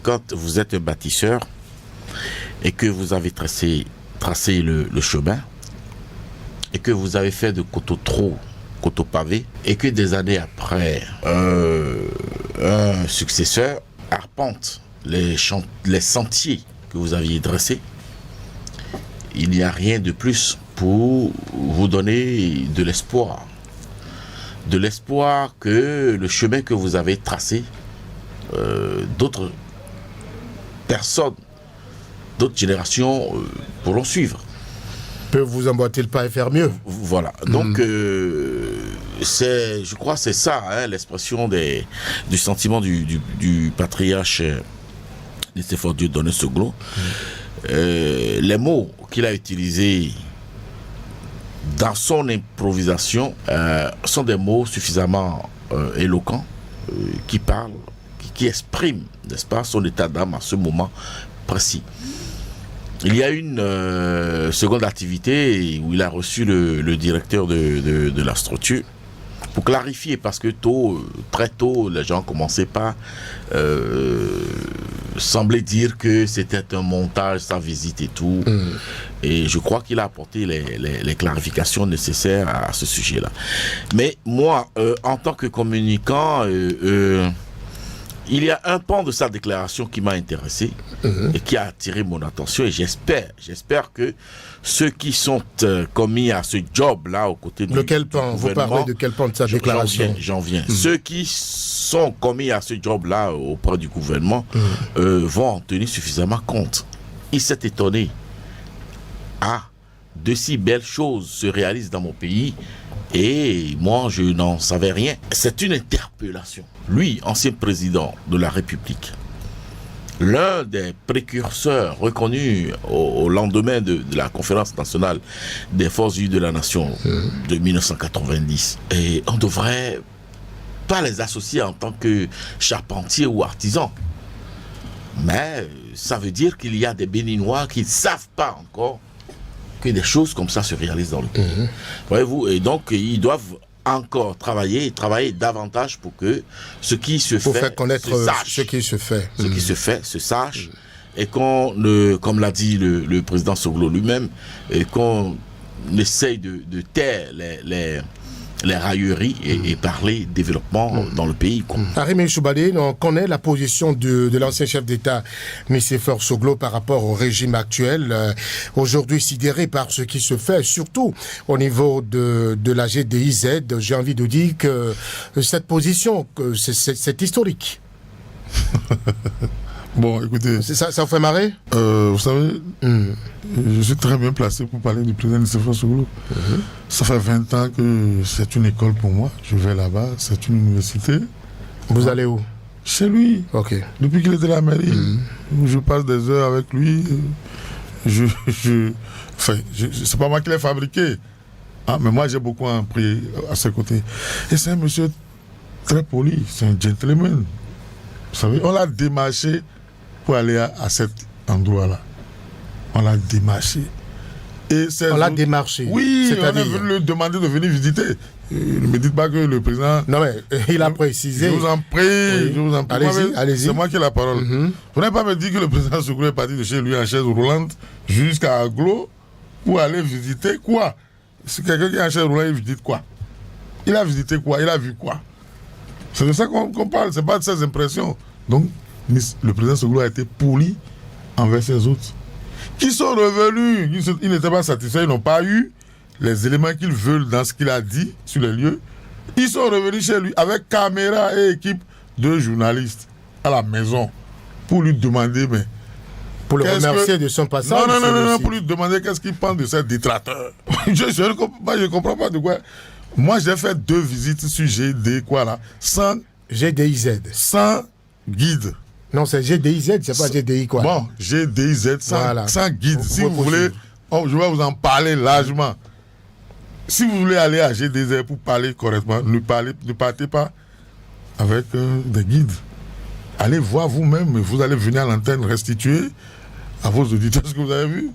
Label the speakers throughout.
Speaker 1: Quand vous êtes un bâtisseur et que vous avez tracé le chemin et que vous avez fait de coteaux pavés et que des années après, un successeur arpente les sentiers que vous aviez dressés, il n'y a rien de plus pour vous donner de l'espoir. De l'espoir que le chemin que vous avez tracé, d'autres personnes, d'autres générations pourront suivre.
Speaker 2: Peuvent vous emboîter le pas et faire mieux.
Speaker 1: Voilà. Donc, je crois que c'est ça, hein, l'expression du sentiment du patriarche Nicéphore Dieudonné Soglo. Les mots qu'il a utilisés dans son improvisation sont des mots suffisamment éloquents qui parlent, qui expriment, n'est-ce pas, son état d'âme à ce moment précis. Il y a une seconde activité où il a reçu le directeur de la structure pour clarifier, parce que très tôt, les gens commençaient par sembler dire que c'était un montage, sa visite et tout. Et je crois qu'il a apporté les clarifications nécessaires à ce sujet-là. Mais moi, en tant que communicant, il y a un pan de sa déclaration qui m'a intéressé et qui a attiré mon attention, et j'espère que ceux qui sont commis à ce job-là aux côtés du gouvernement...
Speaker 2: Vous parlez de quel pan de sa déclaration?
Speaker 1: J'en viens. Ceux qui sont commis à ce job-là auprès du gouvernement vont en tenir suffisamment compte. Il s'est étonné. De si belles choses se réalisent dans mon pays et moi je n'en savais rien. C'est une interpellation. Lui, ancien président de la République, l'un des précurseurs reconnus au lendemain de la conférence nationale des forces vives de la nation de 1990. Et on ne devrait pas les associer en tant que charpentiers ou artisans. Mais ça veut dire qu'il y a des Béninois qui ne savent pas encore que des choses comme ça se réalisent dans le pays. Voyez-vous, et donc ils doivent encore travailler davantage pour que ce qui se fait,
Speaker 2: faire connaître
Speaker 1: se sache.
Speaker 2: Ce qui se fait.
Speaker 1: Ce qui se fait se sache, et qu'on, comme l'a dit le président Soglo lui-même, et qu'on essaye de taire les railleries et parler développement dans le pays.
Speaker 2: Arimé Choubadé, on connaît la position de l'ancien chef d'État Nicéphore Soglo par rapport au régime actuel, aujourd'hui sidéré par ce qui se fait, surtout au niveau de la GDIZ. J'ai envie de dire que cette position, c'est historique.
Speaker 3: Bon, écoutez...
Speaker 2: Ça vous fait marrer?
Speaker 3: Vous savez, je suis très bien placé pour parler du président Nicéphore Soglo. Ça fait 20 ans que c'est une école pour moi. Je vais là-bas, c'est une université.
Speaker 2: Vous allez où?
Speaker 3: Chez lui.
Speaker 2: Ok.
Speaker 3: Depuis qu'il était à la mairie, je passe des heures avec lui. C'est pas moi qui l'ai fabriqué. Mais moi, j'ai beaucoup appris à ses côtés. Et c'est un monsieur très poli, c'est un gentleman. Vous savez, on l'a démarché pour aller à cet endroit-là. On l'a démarché.
Speaker 2: On l'a démarché?
Speaker 3: Oui, on a lui demander de venir visiter. Ne me dites pas que le président...
Speaker 2: Non mais, il a précisé.
Speaker 3: Je vous en prie, oui. Je vous en prie.
Speaker 2: Allez-y.
Speaker 3: C'est moi qui ai la parole. Vous n'avez pas me dire que le président Soglo est parti de chez lui en chaise roulante jusqu'à Aglo pour aller visiter quoi? C'est quelqu'un qui est en chaise roulante, il visite quoi? Il a visité quoi? Il a vu quoi? C'est de ça qu'on parle, c'est pas de ses impressions. Donc, le président Soglo a été poli envers ses autres. Qui sont revenus, ils n'étaient pas satisfaits, ils n'ont pas eu les éléments qu'ils veulent dans ce qu'il a dit sur les lieux. Ils sont revenus chez lui avec caméra et équipe de journalistes à la maison pour lui demander, mais...
Speaker 2: Pour le remercier de son passage.
Speaker 3: Non, pour lui demander qu'est-ce qu'il pense de ces détracteurs. Je ne comprends pas de quoi... Moi, j'ai fait 2 visites sur GD, quoi là, sans...
Speaker 2: GDIZ.
Speaker 3: Sans guide.
Speaker 2: Non, c'est GDIZ, c'est pas GDI, quoi.
Speaker 3: Bon, GDIZ, sans guide. Si vous voulez, je vais vous en parler largement. Si vous voulez aller à GDIZ pour parler correctement, ne partez pas avec des guides. Allez voir vous-même, vous allez venir à l'antenne restituer à vos auditeurs ce que vous avez vu.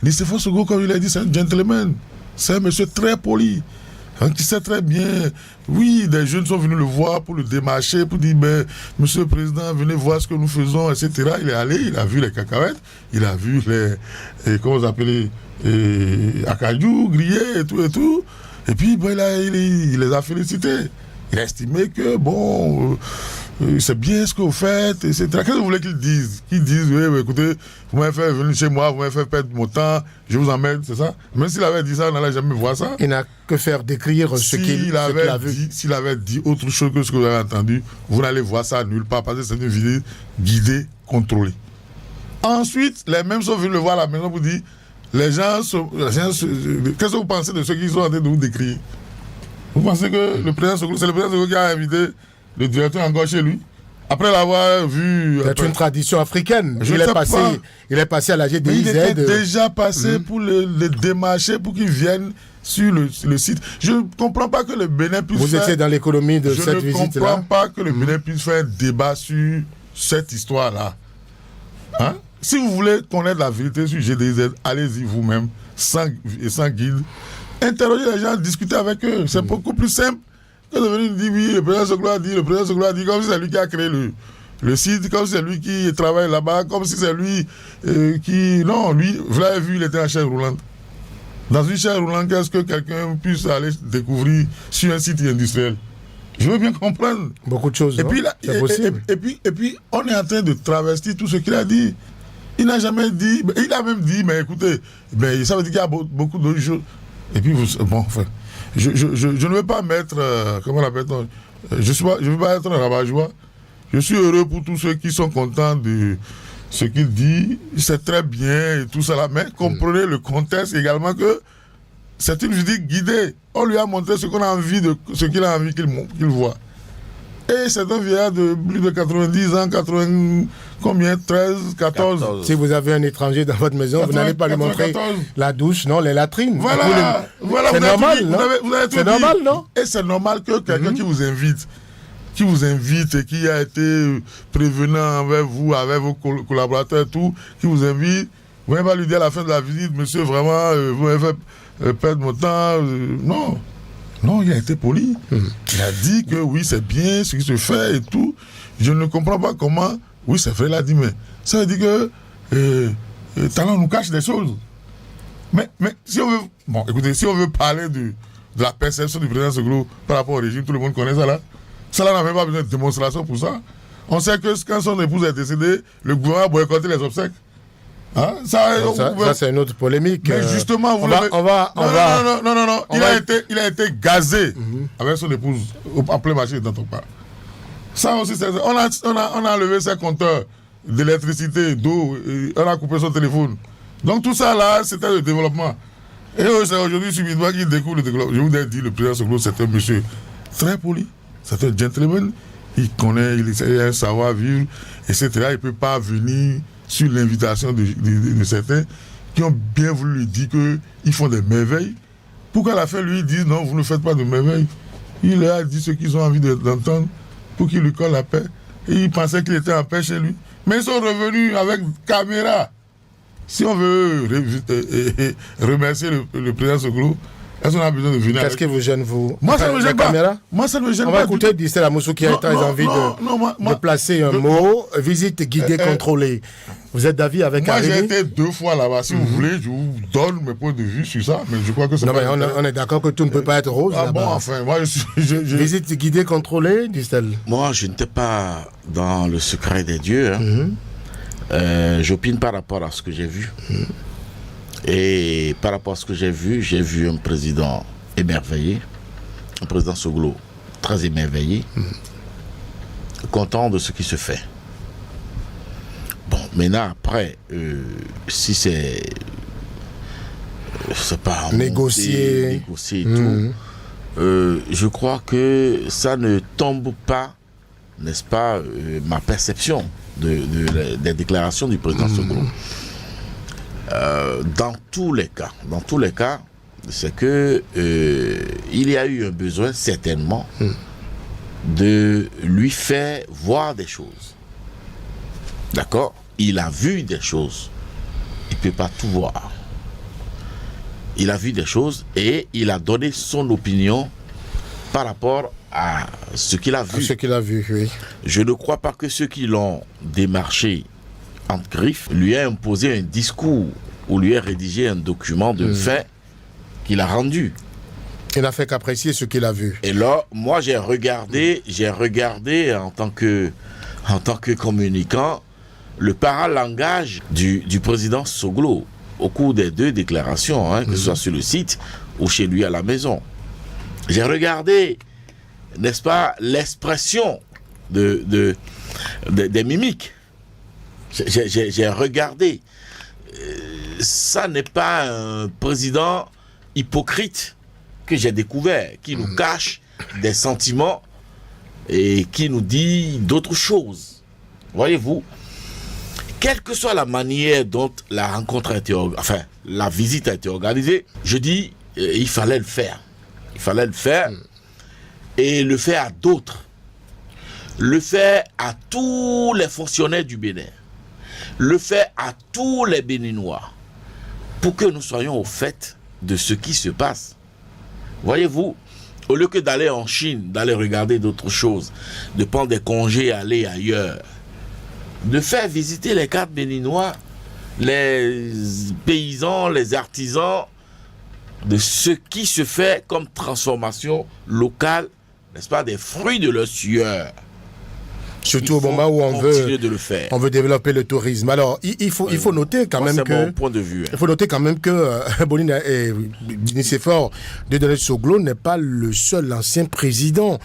Speaker 3: Nicéphore Soglo, comme il a dit, c'est un gentleman. C'est un monsieur très poli. Donc, il sait très bien, oui, des jeunes sont venus le voir pour le démarcher, pour dire, ben, monsieur le président, venez voir ce que nous faisons, etc. Il est allé, il a vu les cacahuètes, il a vu comment vous appelez, acajou, grillés et tout. Et puis, ben, il les a félicités. Il a estimé que, bon, c'est bien ce que vous faites, etc. Qu'est-ce que vous voulez qu'ils disent? Qu'ils disent, oui, écoutez, vous m'avez fait venir chez moi, vous m'avez fait perdre mon temps, je vous emmène, c'est ça? Même s'il avait dit ça, on n'allait jamais voir ça.
Speaker 2: Il n'a que faire décrire ce qu'il a vu.
Speaker 3: S'il avait dit autre chose que ce que vous avez entendu, vous n'allez voir ça nulle part, parce que c'est une visite guidée, contrôlée. Ensuite, les mêmes sont venus le voir à la maison pour dire, qu'est-ce que vous pensez de ceux qui sont en train de vous décrire? Vous pensez que le président Soglo, c'est le président Soglo qui a invité le directeur encore chez lui? Après l'avoir vu...
Speaker 2: C'est une tradition africaine. Il est passé à la GDIZ.
Speaker 3: Il était déjà passé pour le démarcher, pour qu'il vienne sur le site. Je ne comprends pas que le Bénin puisse
Speaker 2: Vous étiez dans l'économie de cette visite-là.
Speaker 3: Je ne comprends pas que le Bénin puisse faire un débat sur cette histoire-là. Hein? Si vous voulez connaître la vérité sur GDIZ, allez-y vous-même, sans guide. Interroger les gens, discuter avec eux. C'est beaucoup plus simple que de venir dire oui, le président Soglo a dit, comme si c'est lui qui a créé le site, comme si c'est lui qui travaille là-bas, comme si c'est lui qui... Non, lui, vous l'avez vu, il était en chaise roulante. Dans une chaise roulante, qu'est-ce que quelqu'un puisse aller découvrir sur un site industriel? Je veux bien comprendre.
Speaker 2: Beaucoup de choses,
Speaker 3: et puis,
Speaker 2: c'est possible.
Speaker 3: Et puis, on est en train de travestir tout ce qu'il a dit. Il n'a jamais dit... Il a même dit, mais écoutez, ça veut dire qu'il y a beaucoup d'autres choses. Et puis, bon, enfin, je ne veux pas mettre, comment on appelle, je ne veux pas être un rabat-joie. Je suis heureux pour tous ceux qui sont contents de ce qu'il dit. C'est très bien et tout ça là. Mais comprenez le contexte également que c'est une visite guidée. On lui a montré ce qu'on a envie ce qu'il a envie qu'il voit. Et c'est un vieillard de plus de 90 ans, 80, combien, 13, 14.
Speaker 2: Si vous avez un étranger dans votre maison, 80, vous n'allez pas lui montrer 14. La douche, non, les latrines.
Speaker 3: Voilà,
Speaker 2: c'est normal, non?
Speaker 3: C'est normal, non? Et c'est normal que quelqu'un qui vous invite et qui a été prévenant envers vous, avec vos collaborateurs, tout, qui vous invite, vous n'allez pas lui dire à la fin de la visite, monsieur, vraiment, vous m'avez fait perdre mon temps. Non. Non, il a été poli. Il a dit que oui, c'est bien ce qui se fait et tout. Je ne comprends pas comment. Oui, c'est vrai, il a dit, mais ça veut dire que Talon nous cache des choses. Mais si on veut. Bon, écoutez, si on veut parler de la perception du président Soglo par rapport au régime, tout le monde connaît ça là. Ça là, n'a même pas besoin de démonstration pour ça. On sait que quand son épouse est décédée, le gouvernement a boycotté les obsèques. Hein? Ça
Speaker 2: c'est une autre polémique.
Speaker 3: Mais justement,
Speaker 2: on va.
Speaker 3: Non. Il a été gazé avec son épouse en plein marché dans ton parc. Ça aussi, on a enlevé ses compteurs d'électricité, d'eau, on a coupé son téléphone. Donc tout ça là, c'était le développement. Et c'est aujourd'hui subitement qu'il découvre le développement. Je vous ai dit, le président Soglo, c'est un monsieur très poli, c'est un gentleman. Il connaît, il a un savoir-vivre, etc. Il ne peut pas venir sur l'invitation de certains qui ont bien voulu lui dire qu'ils font des merveilles. Pourquoi la fin lui dit non, vous ne faites pas de merveilles? Il leur a dit ce qu'ils ont envie d'entendre pour qu'il lui colle la paix. Et il pensait qu'il était en paix chez lui. Mais ils sont revenus avec caméra. Si on veut remercier le président Soglo, est-ce qu'on a besoin de venir?
Speaker 2: Qu'est-ce qui vous gêne, vous?
Speaker 3: Moi, ça ne me gêne pas.
Speaker 2: Caméra?
Speaker 3: Moi, ça ne me gêne pas.
Speaker 2: On va écouter Distel Amoussou qui a très envie de placer un mot. Visite guidée contrôlée. Vous êtes d'avis avec
Speaker 3: Moi,
Speaker 2: Arimi?
Speaker 3: j'ai été 2 fois là-bas. Si vous voulez, je vous donne mes points de vue sur ça. Mais je crois que c'est
Speaker 2: non, mais on est d'accord que tout ne peut pas être rose.
Speaker 3: Ah bon, enfin, moi,
Speaker 2: Visite guidée contrôlée, Distel?
Speaker 1: Moi, je n'étais pas dans le secret des dieux. J'opine par rapport à ce que j'ai vu. Et par rapport à ce que j'ai vu un président émerveillé, un président Soglo très émerveillé, content de ce qui se fait. Bon, maintenant après, si c'est pas
Speaker 2: négocier
Speaker 1: et tout, je crois que ça ne tombe pas, n'est-ce pas, ma perception des déclarations du président Soglo. Dans tous les cas, c'est que il y a eu un besoin certainement de lui faire voir des choses. D'accord? Il a vu des choses. Il ne peut pas tout voir. il a vu des choses et il a donné son opinion par rapport à ce qu'il a vu.
Speaker 2: Ce qu'il a vu, oui.
Speaker 1: Je ne crois pas que ceux qui l'ont démarché en griffe lui aient imposé un discours ou lui aient rédigé un document de fait qu'il a rendu.
Speaker 2: Il n'a fait qu'apprécier ce qu'il a vu.
Speaker 1: Et là, moi, j'ai regardé en tant que communicant le paralangage du président Soglo au cours des 2 déclarations, que ce soit sur le site ou chez lui à la maison. J'ai regardé, n'est-ce pas, l'expression des mimiques. J'ai regardé. Ça n'est pas un président hypocrite que j'ai découvert, qui nous cache des sentiments et qui nous dit d'autres choses. Voyez-vous, quelle que soit la manière dont la rencontre a été, la visite a été organisée, je dis, il fallait le faire. Il fallait le faire et le faire à d'autres. Le faire à tous les fonctionnaires du Bénin. Le faire à tous les Béninois. Pour que nous soyons au fait de ce qui se passe. Voyez-vous, au lieu que d'aller en Chine, d'aller regarder d'autres choses, de prendre des congés, aller ailleurs, de faire visiter les 4 Béninois, les paysans, les artisans, de ce qui se fait comme transformation locale, n'est-ce pas, des fruits de leur sueur.
Speaker 2: Surtout au moment où on veut développer le tourisme. Alors, il faut noter quand même que...
Speaker 1: mon point de vue.
Speaker 2: Il faut noter quand même que Boni Nicéphore Dieudonné Soglo n'est pas le seul ancien président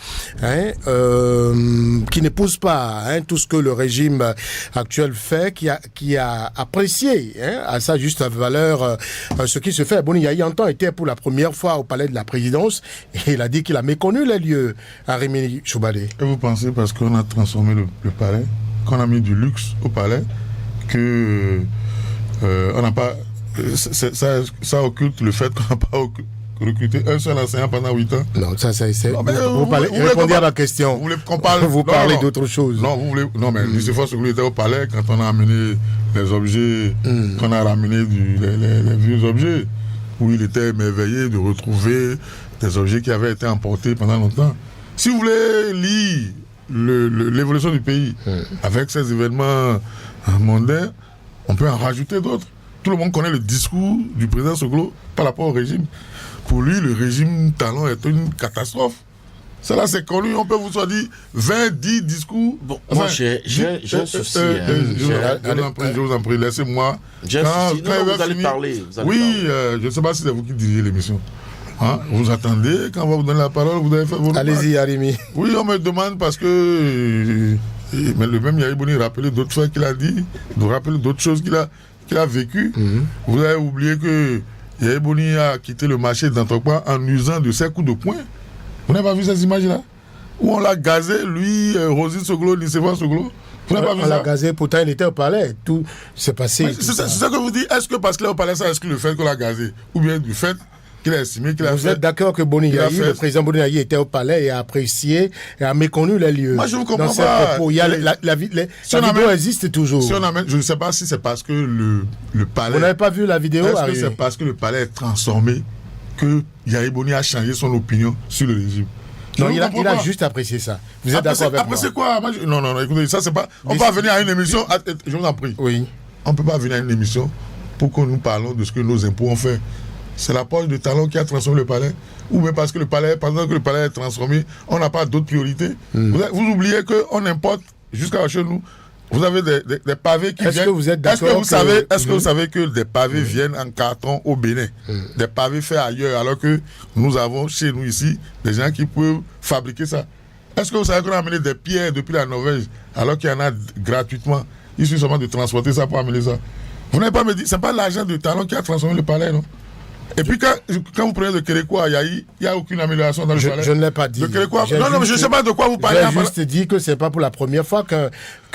Speaker 2: qui n'épouse pas tout ce que le régime actuel fait, qui a apprécié à sa juste valeur ce qui se fait. Boni Yantan était pour la première fois au palais de la présidence et il a dit qu'il a méconnu les lieux à Rémi Choubadé.
Speaker 3: Et vous pensez, parce qu'on a transformé le palais, qu'on a mis du luxe au palais, que on n'a pas ça occulte le fait qu'on n'a pas recruté un seul enseignant pendant 8 ans.
Speaker 2: Non, ça c'est vous répondez à la question.
Speaker 3: Vous voulez qu'on parle,
Speaker 2: vous parlez d'autre chose.
Speaker 3: Non, mais Nicéphore Soglo était au palais quand on a amené les objets, qu'on a ramené les vieux objets, où il était émerveillé de retrouver des objets qui avaient été emportés pendant longtemps. Si vous voulez lire l'évolution du pays avec ces événements mondains, on peut en rajouter d'autres. Tout le monde connaît le discours du président Soglo par rapport au régime. Pour lui, le régime Talon est une catastrophe. Cela, c'est connu. On peut vous dire 10 discours.
Speaker 1: Bon, moi, j'ai un souci.
Speaker 3: Je vous en prie, laissez-moi.
Speaker 1: J'ai un souci. Vous allez parler.
Speaker 3: Je ne sais pas si c'est vous qui dirigez l'émission. Vous attendez, quand on va vous donner la parole, vous avez fait vos...
Speaker 2: Allez-y, Arimi.
Speaker 3: Oui, on me demande parce que... mais le même Yahya Boni rappelait d'autres fois qu'il a dit, de rappeler d'autres choses qu'il a vécues. Vous avez oublié que Yahya Boni a quitté le marché d'Antokwa en usant de ses coups de poing. Vous n'avez pas vu ces images-là? Où on l'a gazé, lui, Rosine Soglo, Nicéphore Soglo. Vous n'avez pas vu ça?
Speaker 2: On l'a gazé, pourtant il était au palais. Tout s'est passé.
Speaker 3: C'est ça que vous dites. Est-ce que parce qu'il est au palais, ça exclut le fait qu'on l'a gazé? Ou bien du fait qu'il a estimé qu'il a
Speaker 2: Vous
Speaker 3: fait...
Speaker 2: êtes d'accord que le président Boni Yayi était au palais et a apprécié et a méconnu les lieux?
Speaker 3: Moi, je ne vous comprends
Speaker 2: dans
Speaker 3: pas.
Speaker 2: Propos. La vidéo existe toujours.
Speaker 3: Si je ne sais pas si c'est parce que le palais...
Speaker 2: Vous n'avez pas vu la vidéo?
Speaker 3: Est-ce que c'est parce que le palais est transformé que Yahya Boni a changé son opinion sur le régime?
Speaker 2: Non, il a juste apprécié ça. Vous êtes d'accord avec moi?
Speaker 3: Après, c'est quoi? Non, écoutez, ça, c'est pas... On peut pas venir à une émission... Je vous en prie.
Speaker 2: Oui.
Speaker 3: On ne peut pas venir à une émission pour que nous parlons de ce que nos impôts ont fait. C'est la poche de Talon qui a transformé le palais. Ou même parce que pendant que le palais est transformé, on n'a pas d'autres priorités. Vous oubliez qu'on importe jusqu'à chez nous. Vous avez des pavés qui viennent.
Speaker 2: Est-ce que vous êtes d'accord?
Speaker 3: Est-ce que vous savez que des pavés viennent en carton au Bénin? Des pavés faits ailleurs, alors que nous avons chez nous ici des gens qui peuvent fabriquer ça. Est-ce que vous savez qu'on a amené des pierres depuis la Norvège, alors qu'il y en a gratuitement? Il suffit seulement de transporter ça pour amener ça. Vous n'avez pas me dit, c'est pas l'argent de Talon qui a transformé le palais, non? Et puis quand vous prenez le Kérékois à Yayi, il n'y a aucune amélioration dans le palais.
Speaker 2: Je ne l'ai pas dit.
Speaker 3: Le Kérékois, non, mais je ne sais pas de quoi vous parlez.
Speaker 2: J'ai juste dit que ce n'est pas pour la première fois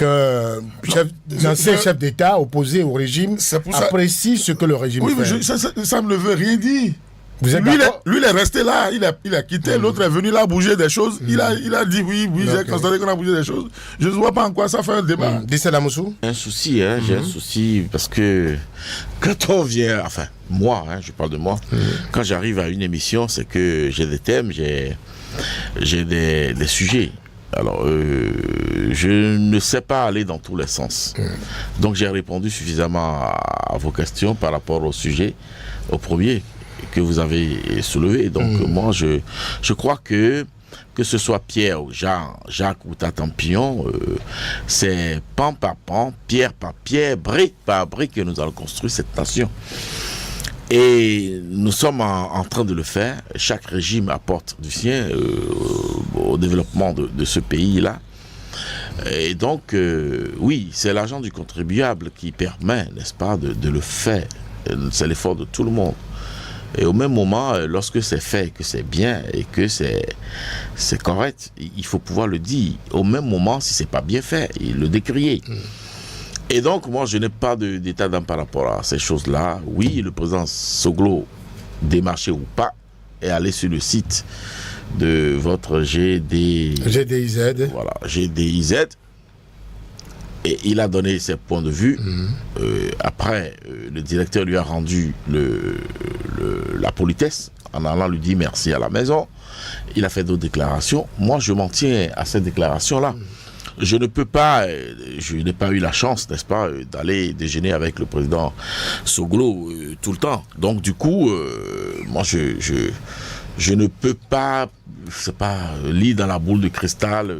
Speaker 2: l'ancien chef d'État opposé au régime apprécie ce que le régime fait.
Speaker 3: Oui, mais ça ne veut rien dire.
Speaker 2: Vous êtes
Speaker 3: lui, il est resté là, il a quitté, l'autre est venu là bouger des choses. Il a dit oui, j'ai constaté qu'on a bougé des choses. Je ne vois pas en quoi ça fait un débat.
Speaker 2: Dissela Moussou.
Speaker 1: Un souci, j'ai un souci parce que quand on vient, enfin, moi, je parle de moi, quand j'arrive à une émission, c'est que j'ai des thèmes, j'ai des sujets. Alors, je ne sais pas aller dans tous les sens. Donc, j'ai répondu suffisamment à vos questions par rapport au sujet, au premier que vous avez soulevé. Donc, moi, je crois que ce soit Pierre ou Jacques ou Tatampion, c'est pan par pan, pierre par pierre, brique par brique que nous allons construire cette nation. Et nous sommes en train de le faire. Chaque régime apporte du sien au développement de ce pays-là. Et donc, oui, c'est l'argent du contribuable qui permet, n'est-ce pas, de le faire. C'est l'effort de tout le monde. Et au même moment, lorsque c'est fait, que c'est bien et que c'est correct, il faut pouvoir le dire. Au même moment, si c'est pas bien fait, il le décrier. Et donc, moi, je n'ai pas d'état d'âme par rapport à ces choses-là. Oui, le président Soglo, démarché ou pas, est allé sur le site de votre
Speaker 2: GDIZ.
Speaker 1: Voilà, GDIZ. Et il a donné ses points de vue. Après, le directeur lui a rendu la politesse en allant lui dire merci à la maison. Il a fait d'autres déclarations. Moi, je m'en tiens à cette déclaration-là. Je ne peux pas, je n'ai pas eu la chance, n'est-ce pas, d'aller déjeuner avec le président Soglo tout le temps. Donc, du coup, moi, je ne peux pas, lire dans la boule de cristal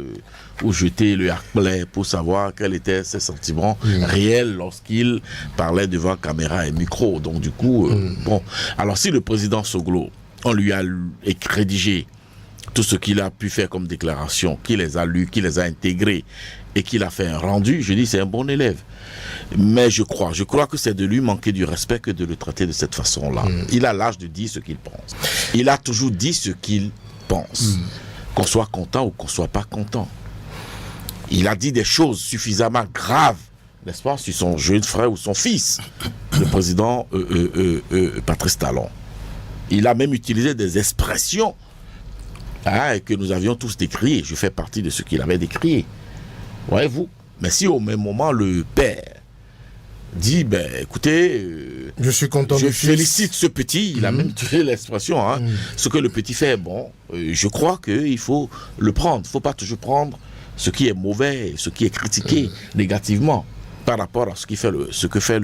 Speaker 1: ou jeter le harplet pour savoir quels étaient ses sentiments réels lorsqu'il parlait devant caméra et micro. Donc, du coup, bon. Alors, si le président Soglo, on lui a rédigé tout ce qu'il a pu faire comme déclaration, qu'il les a lus, qu'il les a intégrés et qu'il a fait un rendu, je dis c'est un bon élève. Mais je crois que c'est de lui manquer du respect que de le traiter de cette façon-là. Il a l'âge de dire ce qu'il pense. Il a toujours dit ce qu'il pense. Qu'on soit content ou qu'on soit pas content. Il a dit des choses suffisamment graves, n'est-ce pas, sur son jeune frère ou son fils, le président Patrice Talon. Il a même utilisé des expressions que nous avions tous décrié. Je fais partie de ceux qu'il avait décrié. Voyez-vous? Mais si au même moment le père dit, écoutez,
Speaker 2: je suis content
Speaker 1: je félicite ce petit, il a même utilisé l'expression, ce que le petit fait, je crois qu'il faut le prendre. Il ne faut pas toujours prendre ce qui est mauvais, ce qui est critiqué négativement par rapport à ce que fait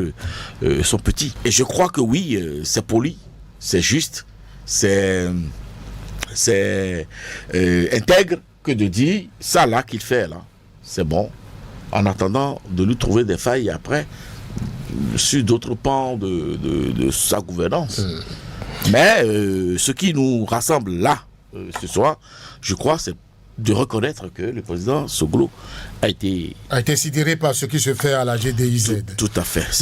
Speaker 1: son petit. Et je crois que oui, c'est poli, c'est juste, c'est intègre que de dire ça là qu'il fait là, c'est bon, en attendant de lui trouver des failles après sur d'autres pans de sa gouvernance. Mais ce qui nous rassemble là ce soir, je crois, c'est de reconnaître que le président Soglo a été
Speaker 2: sidéré par ce qui se fait à la GDIZ.
Speaker 1: Tout à fait.